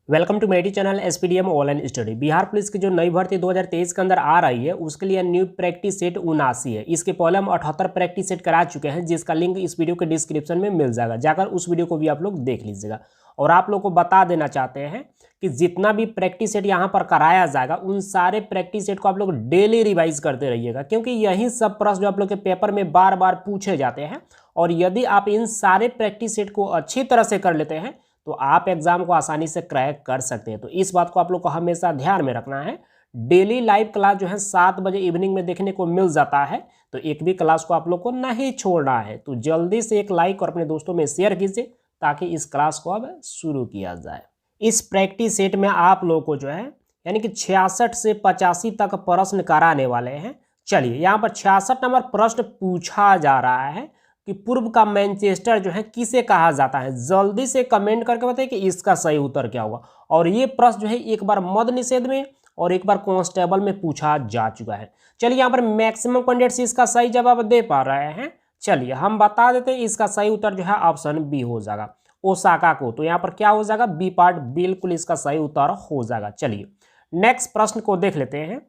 Welcome to Medi channel SPDM online study. Bihar police की जो नई भर्ती 2023 के अंदर आ रही है उसके लिए न्यू प्रैक्टिस सेट 79 है। इसके पहले हम 78 प्रैक्टिस सेट करा चुके हैं, जिसका लिंक इस वीडियो के डिस्क्रिप्शन में मिल जाएगा। जाकर उस वीडियो को भी आप लोग देख लीजिएगा। और आप लोग को बता देना चाहते हैं कि जितना भी प्रैक्टिस सेट यहाँ पर कराया जाएगा उन सारे प्रैक्टिस सेट को आप लोग डेली रिवाइज करते रहिएगा, क्योंकि यही सब प्रश्न जो आप लोग के पेपर में बार बार पूछे जाते हैं। और यदि आप इन सारे प्रैक्टिस सेट को अच्छी तरह से कर लेते हैं तो आप एग्जाम को आसानी से क्रैक कर सकते हैं। तो इस बात को आप लोग को हमेशा ध्यान में रखना है। डेली लाइव क्लास जो है 7 बजे इवनिंग में देखने को मिल जाता है, तो एक भी क्लास को आप लोग को नहीं छोड़ना है। तो जल्दी से एक लाइक और अपने दोस्तों में शेयर कीजिए ताकि इस क्लास को अब शुरू किया जाए। इस प्रैक्टिस सेट में आप लोगों को जो है यानी कि 66 से 85 तक प्रश्न कराने वाले हैं। चलिए, यहाँ पर 66 नंबर प्रश्न पूछा जा रहा है कि पूर्व का मैनचेस्टर जो है किसे कहा जाता है। जल्दी से कमेंट करके बताइए कि इसका सही उत्तर क्या होगा। और ये प्रश्न जो है एक बार मद्य निषेध में और एक बार कांस्टेबल में पूछा जा चुका है। चलिए, यहाँ पर मैक्सिमम कैंडिडेट्स इसका सही जवाब दे पा रहे हैं। चलिए हम बता देते हैं, इसका सही उत्तर जो है ऑप्शन बी हो जाएगा, ओसाका को। तो यहाँ पर क्या हो जाएगा, बी पार्ट बिल्कुल इसका सही उत्तर हो जाएगा। चलिए नेक्स्ट प्रश्न को देख लेते हैं।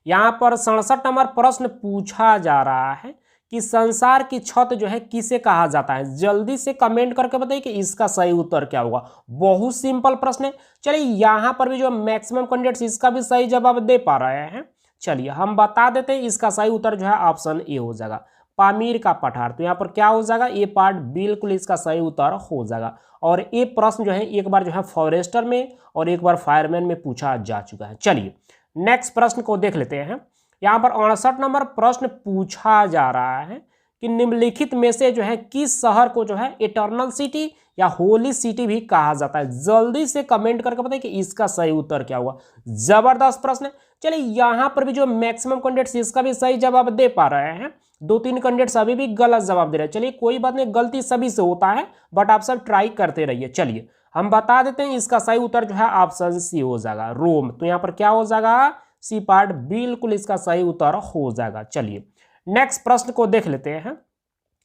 यहाँ पर 67 नंबर प्रश्न पूछा जा रहा है कि संसार की छत जो है किसे कहा जाता है। जल्दी से कमेंट करके बताइए कि इसका सही उत्तर क्या होगा। बहुत सिंपल प्रश्न है। चलिए यहाँ पर भी जो मैक्सिमम कैंडिडेट्स इसका भी सही जवाब दे पा रहे हैं। चलिए हम बता देते हैं, इसका सही उत्तर जो है ऑप्शन ए हो जाएगा, पामीर का पठार। तो यहाँ पर क्या हो जाएगा, ए पार्ट बिल्कुल इसका सही उत्तर हो जाएगा। और ये प्रश्न जो है एक बार जो है फॉरेस्टर में और एक बार फायरमैन में पूछा जा चुका है। चलिए नेक्स्ट प्रश्न को देख लेते हैं। यहाँ पर 68 नंबर प्रश्न पूछा जा रहा है कि निम्नलिखित में से जो है किस शहर को जो है इटर्नल सिटी या होली सिटी भी कहा जाता है। जल्दी से कमेंट करके बताइए कि इसका सही उत्तर क्या हुआ। जबरदस्त प्रश्न है। चलिए यहाँ पर भी जो मैक्सिमम कैंडिडेट्स इसका भी सही जवाब दे पा रहे हैं। 2-3 कैंडिडेट्स अभी भी गलत जवाब दे रहे हैं। चलिए कोई बात नहीं, गलती सभी से होता है, बट आप सब ट्राई करते रहिए। चलिए हम बता देते हैं, इसका सही उत्तर जो है ऑप्शन सी हो जाएगा, रोम। तो यहाँ पर क्या हो जाएगा, सी पार्ट बिल्कुल इसका सही उत्तर हो जाएगा। चलिए नेक्स्ट प्रश्न को देख लेते हैं।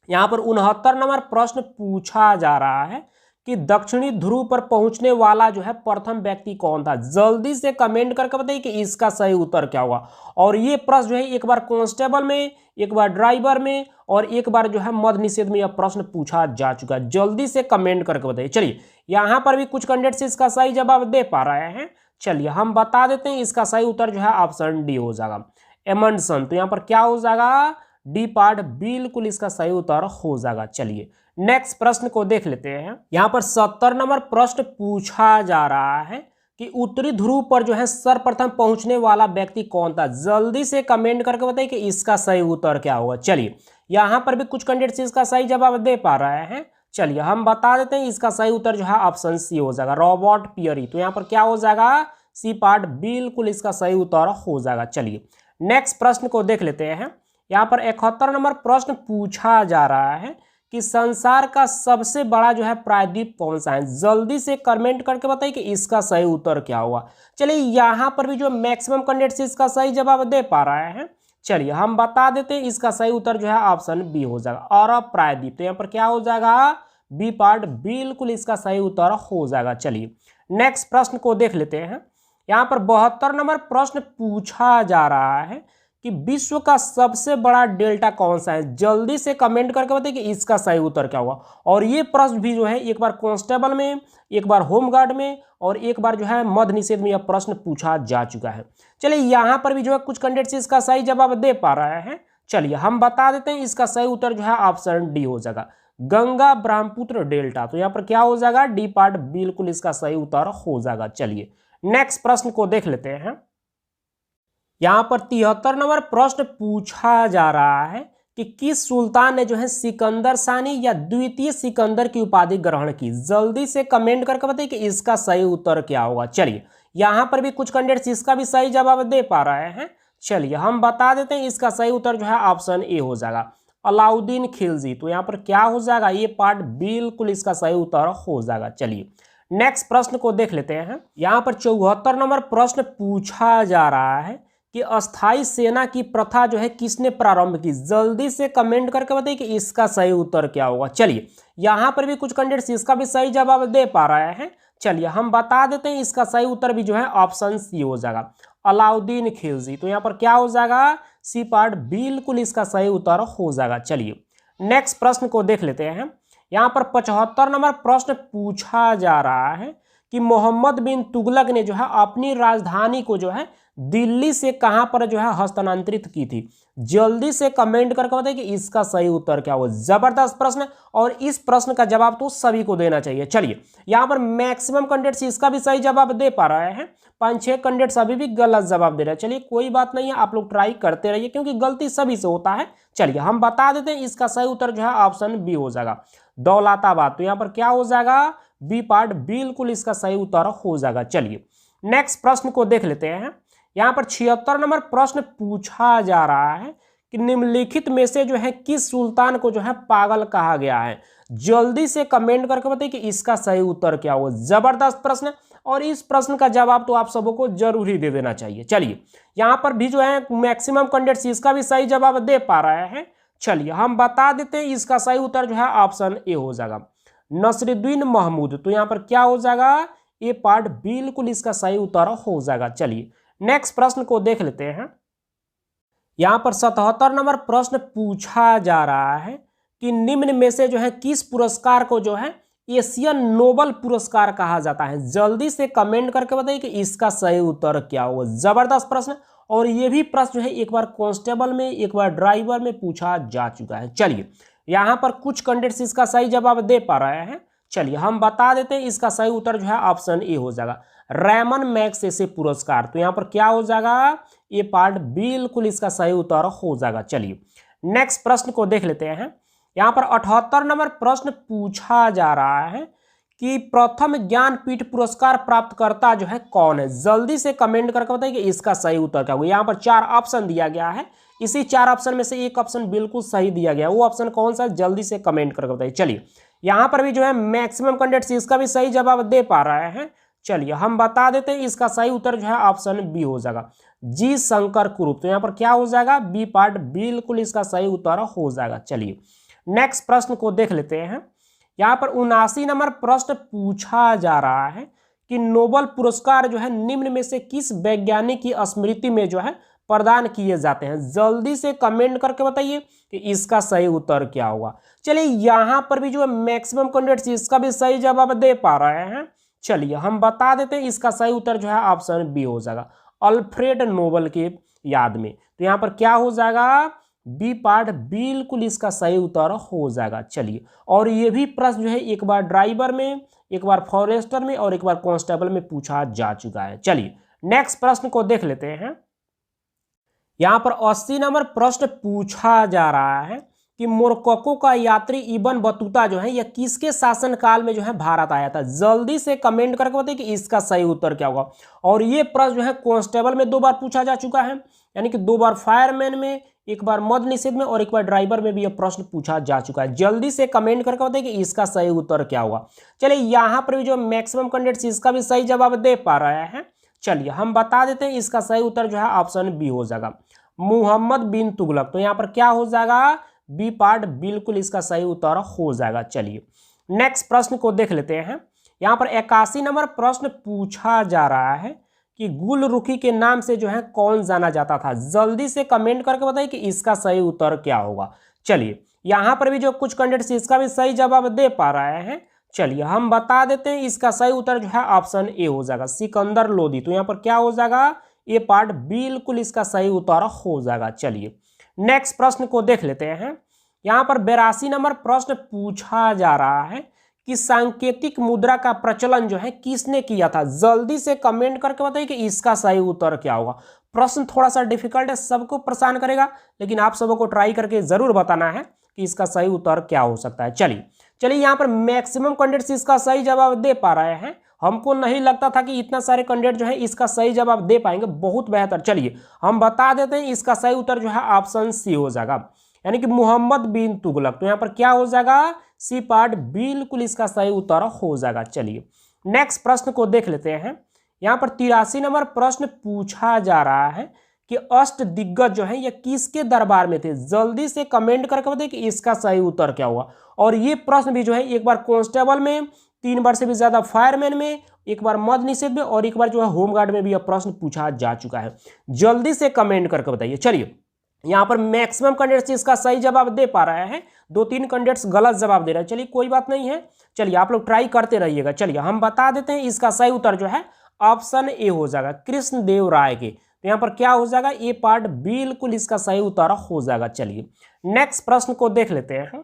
यहाँ पर 69 नंबर प्रश्न पूछा जा रहा है कि दक्षिणी ध्रुव पर पहुंचने वाला जो है प्रथम व्यक्ति कौन था। जल्दी से कमेंट करके बताइए कि इसका सही उत्तर क्या होगा। और ये प्रश्न जो है एक बार कांस्टेबल में, एक बार ड्राइवर में और एक बार जो है मद्य निषेध में यह प्रश्न पूछा जा चुका है। जल्दी से कमेंट करके बताइए। चलिए यहाँ पर भी कुछ कैंडिडेट्स इसका सही जवाब दे पा रहे हैं। चलिए हम बता देते हैं, इसका सही उत्तर जो है ऑप्शन डी हो जाएगा, एमंडसन। तो यहाँ पर क्या हो जाएगा, डी पार्ट बिल्कुल इसका सही उत्तर हो जाएगा। चलिए नेक्स्ट प्रश्न को देख लेते हैं। यहाँ पर 70 नंबर प्रश्न पूछा जा रहा है कि उत्तरी ध्रुव पर जो है सर्वप्रथम पहुंचने वाला व्यक्ति कौन था। जल्दी से कमेंट करके बताइए कि इसका सही उत्तर क्या होगा। चलिए यहाँ पर भी कुछ कैंडिडेट्स इसका सही जवाब दे पा रहे हैं। चलिए हम बता देते हैं, इसका सही उत्तर जो है ऑप्शन सी हो जाएगा, रॉबर्ट पियरी। तो यहाँ पर क्या हो जाएगा, सी पार्ट बिल्कुल इसका सही उत्तर हो जाएगा। चलिए नेक्स्ट प्रश्न को देख लेते हैं। यहाँ पर 71 नंबर प्रश्न पूछा जा रहा है कि संसार का सबसे बड़ा जो है प्रायद्वीप कौन सा है। जल्दी से कमेंट करके बताइए कि इसका सही उत्तर क्या होगा। चलिए यहाँ पर भी जो मैक्सिमम कैंडिडेट्स इसका सही जवाब दे पा रहे हैं। चलिए हम बता देते हैं, इसका सही उत्तर जो है ऑप्शन बी हो जाएगा, अरब प्रायद्वीप। तो यहाँ पर क्या हो जाएगा, बी पार्ट बिल्कुल इसका सही उत्तर हो जाएगा। चलिए नेक्स्ट प्रश्न को देख लेते हैं। यहाँ पर 72 नंबर प्रश्न पूछा जा रहा है कि विश्व का सबसे बड़ा डेल्टा कौन सा है। जल्दी से कमेंट करके बताइए कि इसका सही उत्तर क्या होगा। और ये प्रश्न भी जो है एक बार कांस्टेबल में, एक बार होमगार्ड में और एक बार जो है मद्य निषेध में यह प्रश्न पूछा जा चुका है। चलिए यहाँ पर भी जो है कुछ कैंडिडेट्स इसका सही जवाब दे पा रहे हैं। चलिए हम बता देते हैं, इसका सही उत्तर जो है ऑप्शन डी हो जाएगा, गंगा ब्रह्मपुत्र डेल्टा। तो यहाँ पर क्या हो जाएगा, डी पार्ट बिल्कुल इसका सही उत्तर हो जाएगा। चलिए नेक्स्ट प्रश्न को देख लेते हैं। यहाँ पर 73 नंबर प्रश्न पूछा जा रहा है कि किस सुल्तान ने जो है सिकंदर सानी या द्वितीय सिकंदर की उपाधि ग्रहण की। जल्दी से कमेंट करके बताइए कि इसका सही उत्तर क्या होगा। चलिए यहाँ पर भी कुछ कैंडिडेट्स इसका भी सही जवाब दे पा रहे हैं। चलिए हम बता देते हैं, इसका सही उत्तर जो है ऑप्शन ए हो जाएगा, अलाउद्दीन खिलजी। तो यहाँ पर क्या हो जाएगा, ये पार्ट बिल्कुल इसका सही उत्तर हो जाएगा। चलिए नेक्स्ट प्रश्न को देख लेते हैं। यहाँ पर 74 नंबर प्रश्न पूछा जा रहा है कि अस्थाई सेना की प्रथा जो है किसने प्रारंभ की। जल्दी से कमेंट करके बताइए कि इसका सही उत्तर क्या होगा। चलिए यहाँ पर भी कुछ कैंडिडेट्स इसका भी सही जवाब दे पा रहे हैं। चलिए हम बता देते हैं, इसका सही उत्तर भी जो है ऑप्शन सी हो जाएगा, अलाउद्दीन खिलजी। तो यहाँ पर क्या हो जाएगा, सी पार्ट बिल्कुल इसका सही उत्तर हो जाएगा। चलिए नेक्स्ट प्रश्न को देख लेते हैं। यहाँ पर 75 नंबर प्रश्न पूछा जा रहा है कि मोहम्मद बिन तुगलक ने जो है अपनी राजधानी को जो है दिल्ली से कहां पर जो है हस्तांतरित की थी। जल्दी से कमेंट करके बताइए कि इसका सही उत्तर क्या हो। जबरदस्त प्रश्न, और इस प्रश्न का जवाब तो सभी को देना चाहिए। चलिए यहां पर मैक्सिमम कैंडिडेट्स इसका भी सही जवाब दे पा रहे हैं, 5-6 कैंडिडेट्स अभी भी गलत जवाब दे रहे हैं। चलिए कोई बात नहीं है, आप लोग ट्राई करते रहिए क्योंकि गलती सभी से होता है। चलिए हम बता देते हैं, इसका सही उत्तर जो है ऑप्शन बी हो जाएगा, दौलताबाद। तो यहां पर क्या हो जाएगा, बी पार्ट बिल्कुल इसका सही उत्तर हो जाएगा। चलिए नेक्स्ट प्रश्न को देख लेते हैं। यहां पर 76 नंबर प्रश्न पूछा जा रहा है कि निम्नलिखित में से जो है किस सुल्तान को जो है पागल कहा गया है। जल्दी से कमेंट करके बताइए कि इसका सही उत्तर क्या हो। जबरदस्त प्रश्न, और इस प्रश्न का जवाब तो आप सबको जरूर ही दे देना चाहिए। चलिए यहां पर भी जो है मैक्सिमम कैंडिडेट्स इसका भी सही जवाब दे पा रहे हैं। चलिए हम बता देते हैं, इसका सही उत्तर जो है ऑप्शन ए हो जाएगा, नसरुद्दीन महमूद। तो यहां पर क्या हो जाएगा, ए पार्ट बिल्कुल इसका सही उत्तर हो जाएगा। चलिए नेक्स्ट प्रश्न को देख लेते हैं। यहां पर 77 नंबर प्रश्न पूछा जा रहा है कि निम्न में से जो है किस पुरस्कार को जो है एशियन नोबल पुरस्कार कहा जाता है। जल्दी से कमेंट करके बताइए कि इसका सही उत्तर क्या होगा। जबरदस्त प्रश्न, और ये भी प्रश्न जो है एक बार कांस्टेबल में, एक बार ड्राइवर में पूछा जा चुका है। चलिए यहां पर कुछ कैंडिडेट्स इसका सही जवाब दे पा रहे हैं। चलिए हम बता देते हैं, इसका सही उत्तर जो है ऑप्शन ए हो जाएगा, रेमन मैग्सेसे पुरस्कार। तो यहां पर क्या हो जाएगा, ये पार्ट बिल्कुल इसका सही उत्तर हो जाएगा। चलिए नेक्स्ट प्रश्न को देख लेते हैं। यहां पर 78 नंबर प्रश्न पूछा जा रहा है कि प्रथम ज्ञानपीठ पुरस्कार प्राप्तकर्ता जो है कौन है। जल्दी से कमेंट करके बताइए कि इसका सही उत्तर क्या होगा। यहां पर 4 ऑप्शन दिया गया है, इसी 4 ऑप्शन में से एक ऑप्शन बिल्कुल सही दिया गया है। वो ऑप्शन कौन सा है, जल्दी से कमेंट करके बताइए। चलिए यहां पर भी जो है मैक्सिमम कैंडिडेट्स इसका भी सही जवाब दे पा रहे हैं। चलिए हम बता देते हैं, इसका सही उत्तर जो है ऑप्शन बी हो जाएगा, जी शंकर कुरूप। तो यहां पर क्या हो जाएगा, बी पार्ट बिल्कुल इसका सही उत्तर हो जाएगा। चलिए नेक्स्ट प्रश्न को देख लेते हैं। यहां पर 79 नंबर प्रश्न पूछा जा रहा है कि नोबेल पुरस्कार जो है निम्न में से किस वैज्ञानिक की स्मृति में जो है प्रदान किए जाते हैं। जल्दी से कमेंट करके बताइए कि इसका सही उत्तर क्या होगा। चलिए यहां पर भी जो है मैक्सिमम कैंडिडेट्स इसका भी सही जवाब दे पा रहे हैं। चलिए हम बता देते हैं, इसका सही उत्तर जो है ऑप्शन बी हो जाएगा, अल्फ्रेड नोबेल के याद में। तो यहां पर क्या हो जाएगा, बी पार्ट बिल्कुल इसका सही उत्तर हो जाएगा। चलिए और ये भी प्रश्न जो है एक बार ड्राइवर में, एक बार फॉरेस्टर में और एक बार कांस्टेबल में पूछा जा चुका है। चलिए नेक्स्ट प्रश्न को देख लेते हैं। यहां पर 80 नंबर प्रश्न पूछा जा रहा है कि मोरक्को का यात्री इब्न बतूता जो है यह किसके शासनकाल में जो है भारत आया था। जल्दी से कमेंट करके बताइए कि इसका सही उत्तर क्या होगा। और ये प्रश्न जो है कांस्टेबल में 2 बार पूछा जा चुका है, यानी कि 2 बार फायरमैन में, एक बार मद्य निषेध में और एक बार ड्राइवर में भी यह प्रश्न पूछा जा चुका है। जल्दी से कमेंट करके बताइए कि इसका सही उत्तर क्या होगा। चलिए यहां पर भी जो मैक्सिमम कैंडिडेट्स इसका भी सही जवाब दे पा रहे हैं। चलिए हम बता देते हैं, इसका सही उत्तर जो है ऑप्शन बी हो जाएगा, मोहम्मद बिन तुगलक। तो यहां पर क्या हो जाएगा, बी पार्ट बिल्कुल इसका सही उत्तर हो जाएगा। चलिए नेक्स्ट प्रश्न को देख लेते हैं। यहां पर 81 नंबर प्रश्न पूछा जा रहा है कि गुलरुखी के नाम से जो है कौन जाना जाता था। जल्दी से कमेंट करके बताइए कि इसका सही उत्तर क्या होगा। चलिए यहां पर भी जो कुछ कैंडिडेट्स इसका भी सही जवाब दे पा रहे हैं। चलिए हम बता देते हैं, इसका सही उत्तर जो है ऑप्शन ए हो जाएगा, सिकंदर लोदी। तो यहां पर क्या हो जाएगा, ये पार्ट बिल्कुल इसका सही उत्तर हो जाएगा। चलिए नेक्स्ट प्रश्न को देख लेते हैं। यहां पर 82 नंबर प्रश्न पूछा जा रहा है कि सांकेतिक मुद्रा का प्रचलन जो है किसने किया था। जल्दी से कमेंट करके बताइए कि इसका सही उत्तर क्या होगा। प्रश्न थोड़ा सा डिफिकल्ट है, सबको परेशान करेगा, लेकिन आप सबको ट्राई करके जरूर बताना है कि इसका सही उत्तर क्या हो सकता है। चलिए यहां पर मैक्सिमम कैंडिडेट्स इसका सही जवाब दे पा रहे हैं। हमको नहीं लगता था कि इतना सारे कैंडिडेट जो है इसका सही जवाब दे पाएंगे, बहुत बेहतर। चलिए हम बता देते हैं, इसका सही उत्तर जो है ऑप्शन सी हो जाएगा, यानी कि मोहम्मद बिन तुगलक। तो यहां पर क्या हो जाएगा, सी पार्ट बिल्कुल इसका सही उत्तर हो जाएगा। चलिए नेक्स्ट प्रश्न को देख लेते हैं। यहां पर 83 नंबर प्रश्न पूछा जा रहा है कि अष्ट दिग्गज जो है ये किसके दरबार में थे। जल्दी से कमेंट करके बताइए कि इसका सही उत्तर क्या हुआ। और ये प्रश्न भी जो है एक बार कांस्टेबल में, 3 बार से भी ज़्यादा फायरमैन में, एक बार मद्य निषेध में और एक बार जो है होमगार्ड में भी यह प्रश्न पूछा जा चुका है। जल्दी से कमेंट करके बताइए। चलिए यहाँ पर मैक्सिमम कैंडिडेट्स इसका सही जवाब दे पा रहे हैं, 2-3 कैंडिडेट्स गलत जवाब दे रहे हैं। चलिए कोई बात नहीं है, चलिए आप लोग ट्राई करते रहिएगा। चलिए हम बता देते हैं, इसका सही उत्तर जो है ऑप्शन ए हो जाएगा, कृष्णदेव राय के। तो यहाँ पर क्या हो जाएगा, ए पार्ट बिल्कुल इसका सही उत्तर हो जाएगा। चलिए नेक्स्ट प्रश्न को देख लेते हैं।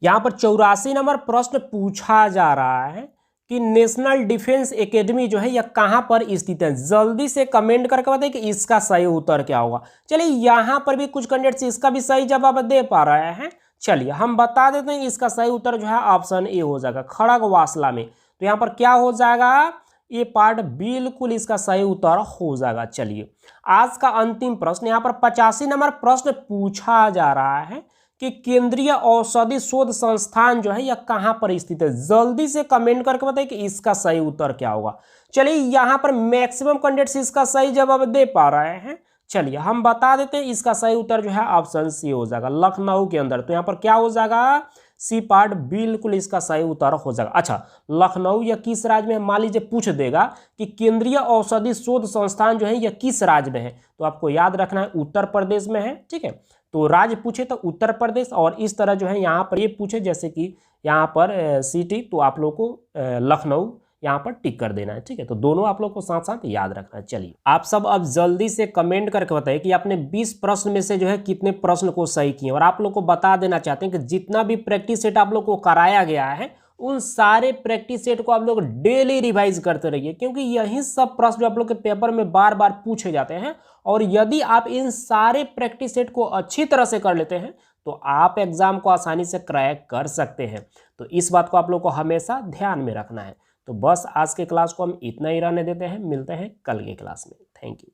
यहाँ पर 84 नंबर प्रश्न पूछा जा रहा है कि नेशनल डिफेंस एकेडमी जो है यह कहाँ पर स्थित है। जल्दी से कमेंट करके बताइए कि इसका सही उत्तर क्या होगा। चलिए यहाँ पर भी कुछ कैंडिडेट्स इसका भी सही जवाब दे पा रहे हैं। चलिए हम बता देते हैं, इसका सही उत्तर जो है ऑप्शन ए हो जाएगा, खड़गवासला में। तो यहाँ पर क्या हो जाएगा, ये पार्ट बिल्कुल इसका सही उत्तर हो जाएगा। चलिए आज का अंतिम प्रश्न, यहाँ पर 85 नंबर प्रश्न पूछा जा रहा है कि केंद्रीय औषधि शोध संस्थान जो है यह कहाँ पर स्थित है। जल्दी से कमेंट करके बताइए कि इसका सही उत्तर क्या होगा। चलिए यहाँ पर मैक्सिमम कैंडिडेट्स इसका सही जवाब दे पा रहे हैं। चलिए हम बता देते हैं, इसका सही उत्तर जो है ऑप्शन सी हो जाएगा, लखनऊ के अंदर। तो यहाँ पर क्या हो जाएगा, सी पार्ट बिल्कुल इसका सही उत्तर हो जाएगा। अच्छा, लखनऊ या किस राज्य में, मान लीजिए पूछ देगा कि केंद्रीय औषधि शोध संस्थान जो है यह किस राज्य में है, तो आपको याद रखना है उत्तर प्रदेश में है। ठीक है, तो राज्य पूछे तो उत्तर प्रदेश, और इस तरह जो है यहाँ पर ये पूछे जैसे कि यहाँ पर सिटी, तो आप लोग को लखनऊ यहाँ पर टिक कर देना है। ठीक है, तो दोनों आप लोग को साथ साथ याद रखना है। चलिए आप सब अब जल्दी से कमेंट करके बताइए कि आपने 20 प्रश्न में से जो है कितने प्रश्न को सही किए। और आप लोग को बता देना चाहते हैं कि जितना भी प्रैक्टिस सेट आप लोग को कराया गया है, उन सारे प्रैक्टिस सेट को आप लोग डेली रिवाइज करते रहिए, क्योंकि यही सब प्रश्न जो आप लोग के पेपर में बार बार पूछे जाते हैं। और यदि आप इन सारे प्रैक्टिस सेट को अच्छी तरह से कर लेते हैं तो आप एग्जाम को आसानी से क्रैक कर सकते हैं। तो इस बात को आप लोग को हमेशा ध्यान में रखना है। तो बस आज के क्लास को हम इतना ही रहने देते हैं, मिलते हैं कल की क्लास में। Thank you.